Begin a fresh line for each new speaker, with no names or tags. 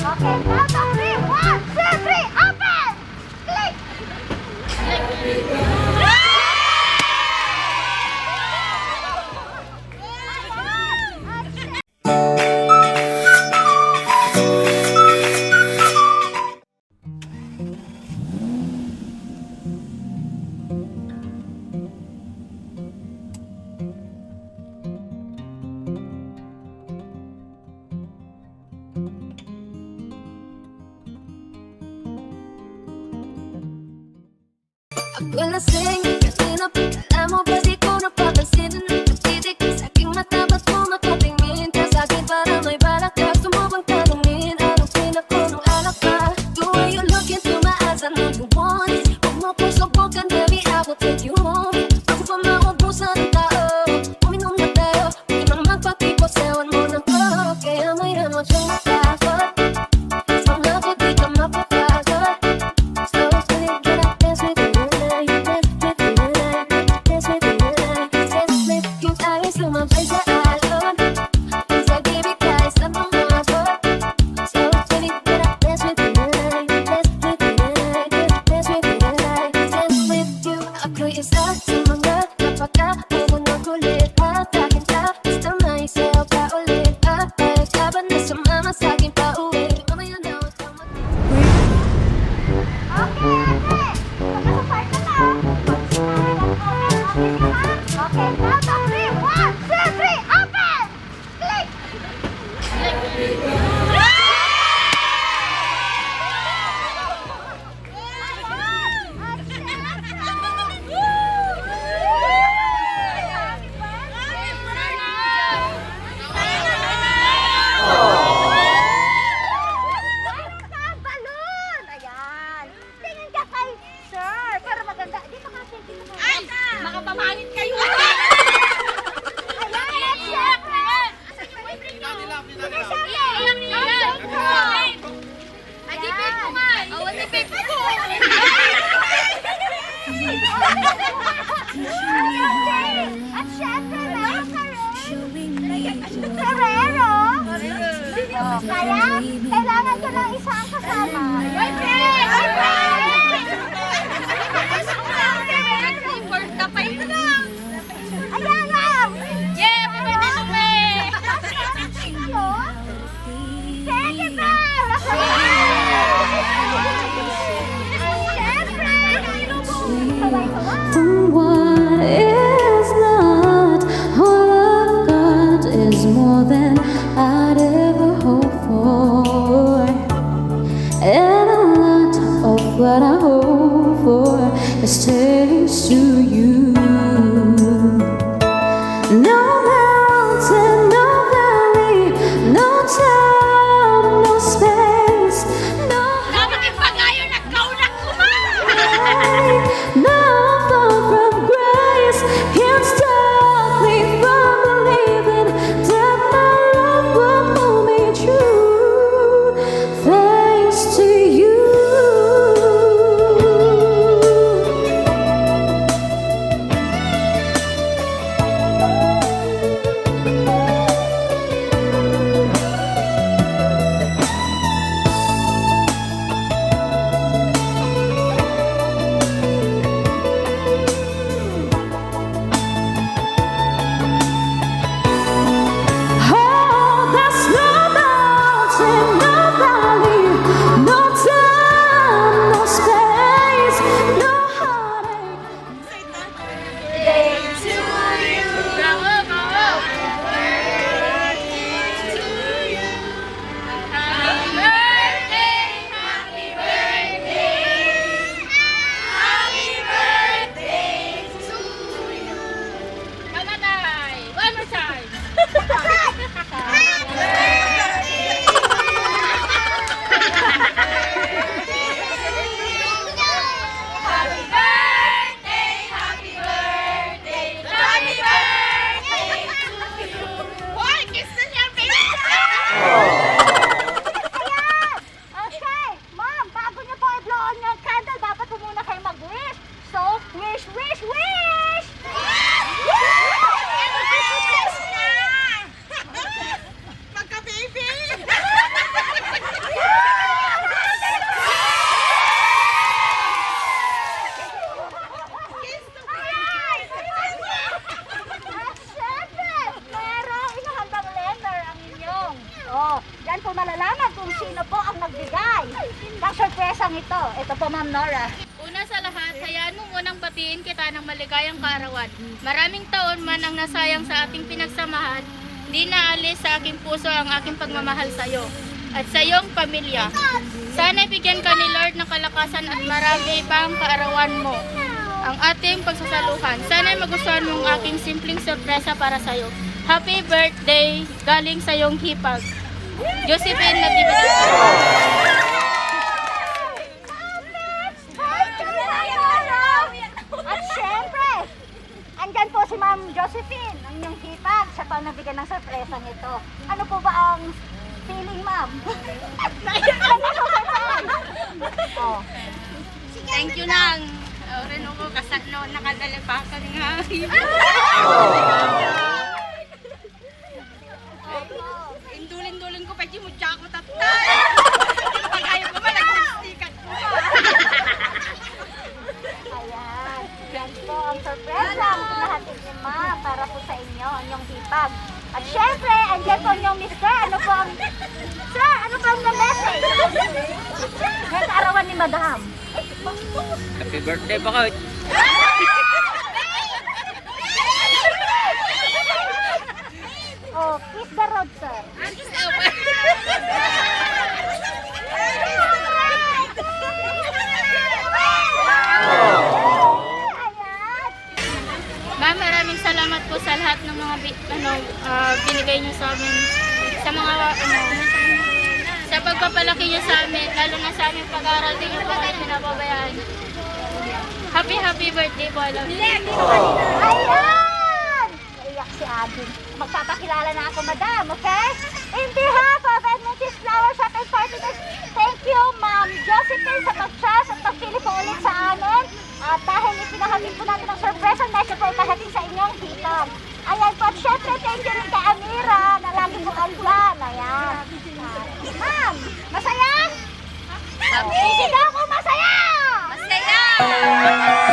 Okay, count of three. One, two, three, open! Click!
Ako lasing, kanina pa alam mo ba di ko napapansin? Nagtitig ka sa aking mata, ba't mo makatingin ka sa akin? Para may balak ka, gusto mo bang tanungin? Anong pinako nung alak ka? The way you look into my eyes, I know you want it. Huwag mo kong subukan, baby, I will take you home. Ako pa maubusan ng tao, uminom na tayo. Huwag nang magpatipos, ewan mo ng ko. Kaya may ramon siyang makakot. Mga ko di ka mapapagod. Slow, sweet, get up, dance with me.
At syempre, meron ka rin. Ferrero? Kaya, kailangan ko lang isa ang kasama. Boyfriend!
Tapay ito lang!
Ayan lang!
Yeah! Pwede ito pa eh!
Sige pa! Syempre!
What is not, all I've got is more than I'd ever hope for. And a lot of what I hope for is taste to you. No mountain, no valley, no time, no space, no no fall from grace can stop me from believing that my love will pull me true. Thanks to you.
kung sino po ang nagbigay ng sorpresang ito. Ito po, Ma'am Nora.
Una sa lahat, hayaan mong unang batiin kita ng maligayang kaarawan. Maraming taon man ang nasayang sa ating pinagsamahan, di naalis sa aking puso ang aking pagmamahal sa iyo at sa iyong pamilya. Sana bigyan ka ni Lord ng kalakasan at marami pang kaarawan mo ang ating pagsasaluhan. Sana magustuhan mo ang aking simpleng sorpresa para sa iyo. Happy birthday galing sa iyong hipag. Josephine na
At syempre, andyan po si Ma'am Josephine, ang inyong hipag, sa panabigyan ng sorpresa nito. Ano po ba ang feeling, Ma'am? Oh.
Thank you nang. Rin ako kasano nakadala pa ka nga. Indulin-dulin ko pa mo tsaka ko tatay. Pag ayaw ko malagstikan ko.
Ayan. Yan po ang sorpresa ang pinahatid ni Ma'am para po sa inyo, ang inyong hipag. At syempre, andyan po yung mister. Ano po ang... Sir, ano po ang message? Ngayon arawan ni Madam.
Happy birthday pa ka.
Oh, kiss the road, sir.
Ma'am, maraming salamat po sa lahat ng mga binigay niyo sa amin. Sa mga sa pagpapalaki niyo sa amin, lalo na sa aming pag-aaral, din niyo po kayo pinababayaan. Happy birthday po, I love you.
Ayan! Naiyak si Adin. Magpapakilala na ako, madam, okay? In behalf of Adventist Flower Shop and Partiness, thank you, Ma'am Josephine, sa pag-trust at pagpili po ulit sa amin. At dahil ipinahatid po natin ang surprise, ang nasa po ipahatid sa inyong hitang. Ayan po, at syempre, thank you rin kay Amira, na lagi po andyan. Ayan. Ma'am, masaya? Sisigaw ko masaya!
Masaya!